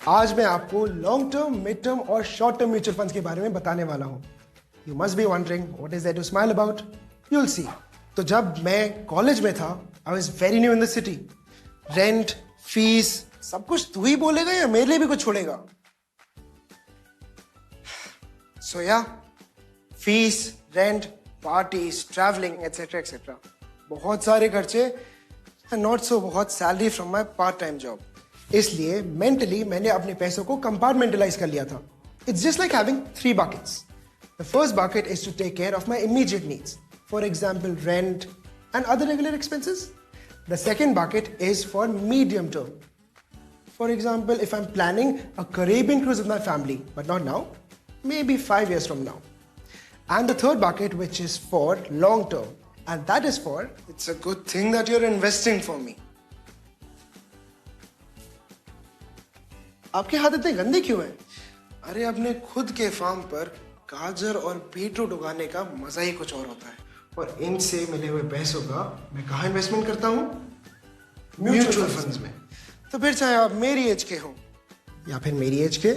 आज मैं आपको लॉन्ग टर्म, मिड टर्म और शॉर्ट टर्म म्यूचुअल फंड्स के बारे में बताने वाला हूं। You must be wondering what is that to smile about. You will see. तो जब मैं कॉलेज में था, I was very new in the city. Rent, fees, सब कुछ तू ही बोलेगा या मेरे लिए भी कुछ छोड़ेगा? सो या, fees, rent, parties, travelling etcetera etcetera, बहुत सारे खर्चे एंड नॉट सो बहुत salary from my part time job. इसलिए मेंटली मैंने अपने पैसों को कंपार्टमेंटलाइज कर लिया था। It's just like having 3 buckets. The first bucket is to take care of my immediate needs, for example rent and other regular expenses. The second bucket is for medium term. For example, if I'm planning a Caribbean cruise with my family, but not now, maybe 5 years from now. And the third bucket, which is for long term, and that is for, it's a good thing that you're investing for me. आपके हाथ इतने गंदे क्यों हैं? अरे अपने खुद के फार्म पर गाजर और बीटरूट उगाने का मजा ही कुछ और होता है। और इनसे मिले हुए पैसों का मैं कहाँ इन्वेस्टमेंट करता हूँ? म्यूचुअल फंड्स में। तो फिर चाहे आप मेरी एज के हो या फिर मेरी एज के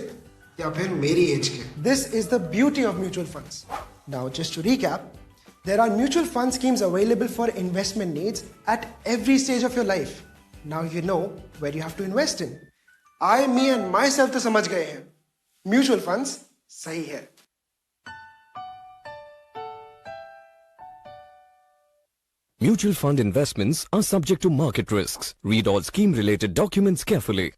या फिर मेरी एज के, this is the beauty of mutual funds. Now just to recap, there are mutual fund schemes available for investment needs at every stage of your life. Now you know where you have to invest in. I, me and myself तो समझ गए हैं, mutual funds सही है। Mutual fund investments are subject to market risks. Read all scheme-related documents carefully.